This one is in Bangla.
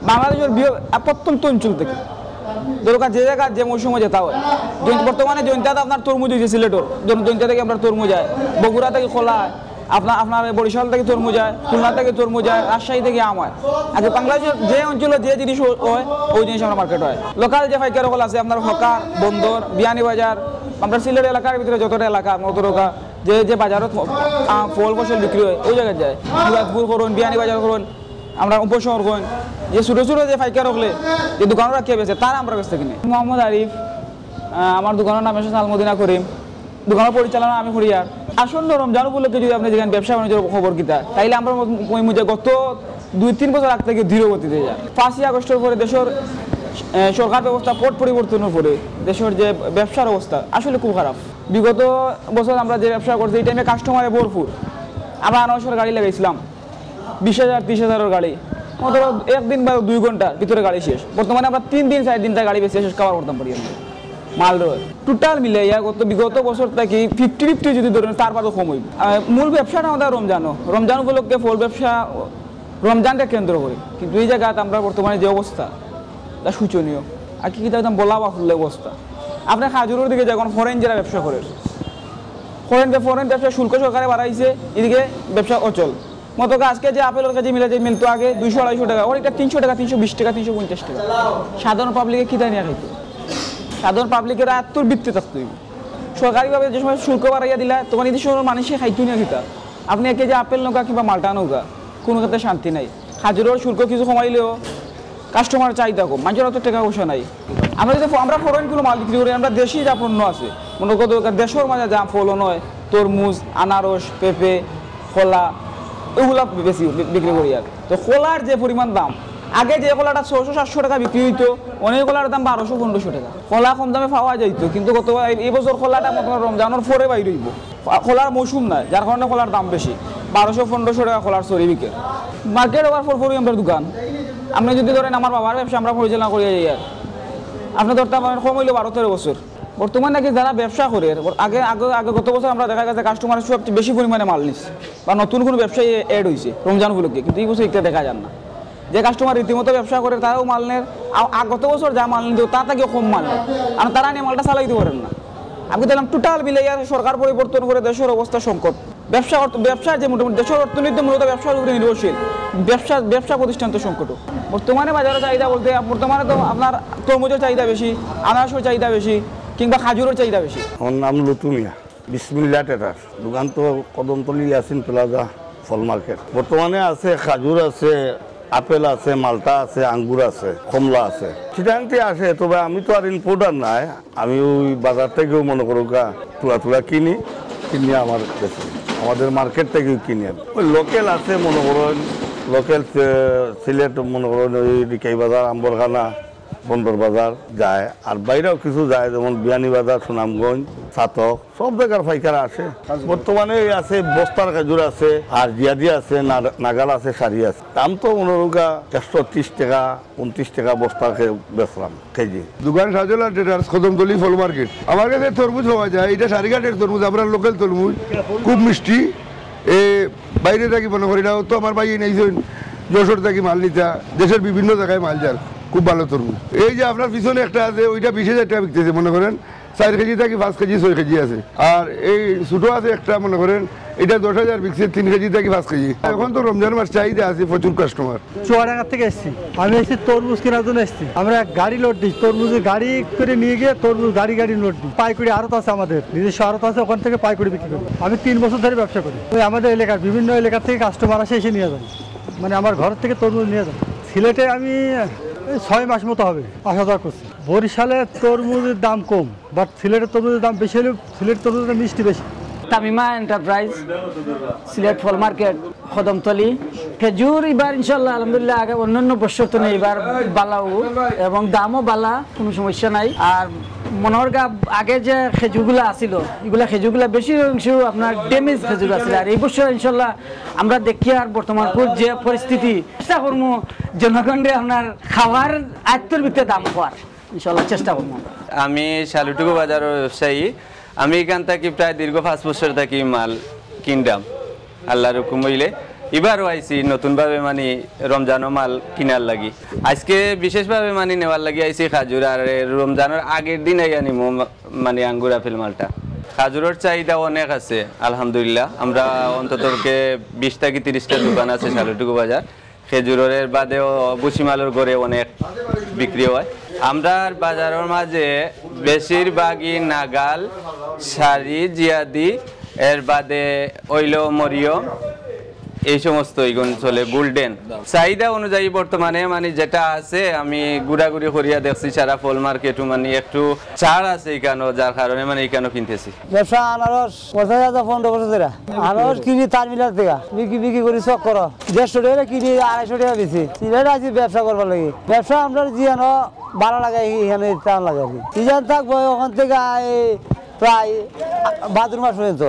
বাংলাদেশের প্রত্যন্ত অঞ্চল থেকে দরকার যে জায়গা যে মৌসুমে যেতে হয়। বর্তমানে জৈন্তাতে আপনার তরমুজ হয়েছে সিলেটর, জৈন্তা থেকে আপনার তরমুজ হয়, বগুড়া থেকে খোলা হয়, আপনার বরিশাল থেকে তরমুজ হয়, খুলনা থেকে তরমুজ হয়, রাজশাহী থেকে আম হয়। আচ্ছা, বাংলাদেশের যে অঞ্চলে যে জিনিস হয় ওই জিনিস আমরা মার্কেট হয়। লোকাল যে ফাইকার হল আছে আপনার হকার, বন্দর, বিয়ানীবাজার, আমরা সিলেট এলাকার ভিতরে যতটা এলাকা মতরকা যে বাজারত ফল ফসল বিক্রি হয় ওই জায়গায় যায়। মুরাদপুর করুন, বিয়ানীবাজার করুন, আমরা উপশহর করুন, যে ছোটো ছোটো যে ফাইকার হলে যে দোকানও রাখিয়ে পেয়েছে তারা আমরা কাছ থেকে কিনি। মোহাম্মদ আরিফ, আমার দোকানের নাম এসেছে আলমদিনা করিম, দোকানের পরিচালনা আমি করি। আর আসন্ন রমজান উপলক্ষে যদি আপনি যেখানে ব্যবসা বাণিজ্যের খবর কিতা তাইলে আমরা গত 2-3 বছর আগ থেকে ধীর গতিতে যায়। 5ই আগস্টের পরে দেশের সরকার ব্যবস্থা পট পরিবর্তনের পরে দেশের যে ব্যবসার অবস্থা আসলে খুব খারাপ। বিগত বছর আমরা যে ব্যবসা করছি এই টাইমে কাস্টমারে ভরপুর, আমরা আনারসের গাড়ি লাগাইছিলাম 20,000-30,000 গাড়ি, মাত্র 1 দিন বা 2 ঘন্টার ভিতরে গাড়ি শেষ। বর্তমানে আমরা 3 দিন 4 দিন তার গাড়ি বেশি শেষ খাবার করতাম পারি মাল রয়ে টোটাল মিলে বিগত বছর থেকে 50-50 যদি ধরেন তারপরও কম হইব। মূল ব্যবসাটা আমাদের রমজান উপলক্ষে ফল ব্যবসা রমজানটা কেন্দ্র করে, কিন্তু এই জায়গাতে আমরা বর্তমানে যে অবস্থা তা শোচনীয়। আর কি একদম বলা বাহুল্য অবস্থা। আপনি খাজুরের দিকে যখন ফরেন যারা ব্যবসা করে, ফরেন ব্যবসা শুল্ক সরকারে বাড়াইছে, এদিকে ব্যবসা অচল। মতো আজকে যে আপেলের কাছে মিলতো আগে 200-250 টাকা, ওর এটা 300 টাকা, 320 টাকা, 350 টাকা। সাধারণ পাবলিকে কিতা নিয়ে খাইতো? সাধারণ পাবলিকের আত্মবৃত্তি থাকতো। সরকারিভাবে যে সময় শুল্ক বাড়াইয়া দিলা তখন এই সময় মানুষে খাইতো না কিতা। আপনি একে যে আপেল নৌকা কিংবা মালটা নৌকা কোনো ক্ষেত্রে শান্তি নাই। খাজুরের শুল্ক কিছু কমাইলেও কাস্টমার চাহিদা কম, মানুষের অত টাকা পয়সা নাই। আমরা ফরেন কোনো মাল বিক্রি করি, আমরা দেশি যা পণ্য আছে মনে কত দেশের মাঝে যা ফলন হয়, তরমুজ, আনারস, পেঁপে, কলা, এগুলা বেশি বিক্রি করি। আর তো কলার যে পরিমাণ দাম, আগে যে কলাটা 600-700 টাকা বিক্রি হইতো, অনেক কলার দাম 1200-1500 টাকা। কলা কম দামে পাওয়া যাইত, কিন্তু গত এই বছর কলাটা মতো রমজানের পরে বাইরে হইব। কলার মৌসুম নাই, যার কারণে কলার দাম বেশি, 1200-1500 টাকা কলার চরি বিকে। মার্কেট ওভার পর আমরা দোকান, আপনি যদি ধরেন আমার বাবার ব্যবসা আমরা পরিচালনা করি যাই, আর আপনি ধরতে পারেন কম হইলো 12-13 বছর। বর্তমানে নাকি যারা ব্যবসা করে আগে গত বছর আমরা দেখা গেছে কাস্টমার সবচেয়ে বেশি পরিমাণে মাল নিচ্ছে বা নতুন কোনো ব্যবসায়ী অ্যাড হয়েছে রমজান উপলক্ষে, কিন্তু এই বছর এটা দেখা যান না। যে কাস্টমার রীতিমতো ব্যবসা করে তারাও মাল নেয়, গত বছর যা মাল নিত তার থেকে কম মাল নেয়, আর তারা নিয়ে মালটা চালাইতে পারেন না। আমি দেখলাম টোটাল মিলে সরকার পরিবর্তন করে দেশের অবস্থা সংকট। ব্যবসার যে মোটামুটি দেশের অর্থনীতি মূলত ব্যবসার উপরে নির্ভরশীল, ব্যবসা প্রতিষ্ঠান তো সংকট। বর্তমানে বাজারের চাহিদা বলতে বর্তমানে তো আপনার তরমুজের চাহিদা বেশি, আনারসের চাহিদা বেশি, কিংবা খাজুরের চাহিদা বেশি। আমার নাম লুতুমিয়া, বিসমিল্লাহ টেটার দোকান তো কদমতলি ইয়াসিন প্লাজা ফল মার্কেট। বর্তমানে আছে খাজুর আছে, আপেল আছে, মালটা আছে, আঙ্গুর আছে, কমলা আছে, চিটাংটি আসে। তবে আমি তো আর ইম্পোর্টার নাই, আমি ওই বাজার থেকেও মনে করো তুলা কিনি আমার কাছে, আমাদের মার্কেট থেকেও কিনি। ওই লোকেল আছে মনে করেন, লোকেল সিলেট মনে করেন ওই ডিকাই বাজার, আম্বরখানা, বন্দর বাজার যায়, আর বাইরেও কিছু যায়, যেমন বিয়ানীবাজার, সুনামগঞ্জ, সাতক, সব জায়গার পাইকার আসে। বর্তমানে আছে বস্তার খাজুর আছে, আর জিয়াদি আছে, নাগাল আছে, শাড়ি আছে। দাম তো মনোরোগা 130 টাকা 29 টাকা বস্তার বেচলাম কেজি। দোকান সাজলা ট্রেডার্স, কদমতলি ফল মার্কেট। আমার কাছে তরমুজ পাওয়া যায়, এটা সারিঘাটের তরমুজ, আমরা লোকাল তরমুজ, খুব মিষ্টি। বাইরে থাকি মনে করি, এটাও তো আমার ভাই নেইছেন যশোর থাকি মাল নিতা, দেশের বিভিন্ন জায়গায় মাল যার, খুব ভালো তরমুজ। এই যে আপনার পিছনে একটা আছে, ওইটা 20,000 টাকা বিকতেছে মনে করেন, 4 কেজি থেকে 5 কেজি 6 কেজি আছে। আর এই ছোটো আছে একটা মনে করেন, এটা 10,000 বিকছে 3 কেজি থেকে 5 কেজি। এখন তো রমজান মাস চাহিদা আছে, প্রচুর কাস্টমার। চুয়াডাঙ্গা থেকে এসেছি, আমি এসেছি তরমুজ কেনার জন্য এসেছি। আমরা গাড়ি লোড দিই, তরমুজের গাড়ি করে নিয়ে গিয়ে তরমুজ গাড়ি লোড দিই। পাইকারি আড়ত আছে, আমাদের নিজস্ব আড়ত আছে, ওখান থেকে পাইকারি বিক্রি করি। আমি 3 বছর ধরে ব্যবসা করি। ওই আমাদের এলাকার বিভিন্ন এলাকা থেকে কাস্টমার আসে, এসে নিয়ে যান, মানে আমার ঘর থেকে তরমুজ নিয়ে যান। সিলেটে আমি 6 মাস মতো হবে আসা যাওয়া করছি। বরিশালে তরমুজের দাম কম, বাট সিলেটের তরমুজের দাম বেশি হলেও সিলেট তরমুজের মিষ্টি বেশি। তামিমা এন্টারপ্রাইজ, সিলেট ফল মার্কেট, কদমতলি। খেজুর এবার ইনশাল্লাহ আলহামদুলিল্লাহ আগে অন্যান্য বছর তো এবার বালাও এবং দামও বালা, কোনো সমস্যা নাই। আর মনোহর গা আগে যে খেজুরগুলো আসিল, এগুলা খেজুরগুলা বেশি অংশ আপনার ড্যামেজ খেজুর আসলে। আর এই বছর ইনশাল্লাহ আমরা দেখি আর বর্তমান যে পরিস্থিতি, চেষ্টা করবো জনগণে আপনার খাওয়ার আয়ত্তের ভিতরে দাম হওয়ার ইনশাল্লাহ চেষ্টা করবো। আমি শালুটুকু বাজারের ব্যবসায়ী। আমি এখান থেকে প্রায় দীর্ঘ 5 বছর থাকি মাল কিনলাম, আল্লাহর হুকুম হইলে। এবারও আইছি নতুনভাবে মানে রমজানো মাল কিনার লাগি আজকে বিশেষভাবে মানে নেওয়ার লাগি আইছি খাজুর আর রমজানের আগের দিন আইয়া নিমু মানে আঙ্গুর আপেল মালটা খাজুরের চাহিদা অনেক আছে আলহামদুলিল্লাহ আমরা অন্তত 20 থেকে 30টা দোকান আছে শালুটুকু বাজার খেজুরের বাদেও বুসিমালের গড়ে অনেক বিক্রি হয় আমরা বাজারের মাঝে বেশিরভাগই নাগাল শাড়ি জিয়াদি এর বাদে ওইল মরিয়ম এই সমস্ত এইগুলো চলে গোল্ডেন চাহিদা অনুযায়ী বর্তমানে মানে যেটা আছে আমি ঘুরাঘুরি করিয়া দেখছি সারা ফল মার্কেটও মানে একটু ছাড় আছে এখানে যার কারণে মানে এখানে কিনতেছি ব্যবসা আনারস 50,000 15 বছর ধরে আনারস কিনি 4 মিটার থেকে বিক্রি করি চক করো 150 টাকা কিনি 250 টাকা বেশি সিলেট আছি ব্যবসা করবার লাগে ব্যবসা আমরা জিয়ানো ভালো লাগে এখানে টান লাগে সিজন থাকবো ওখান থেকে প্রায় ভাদ্র মাস পর্যন্ত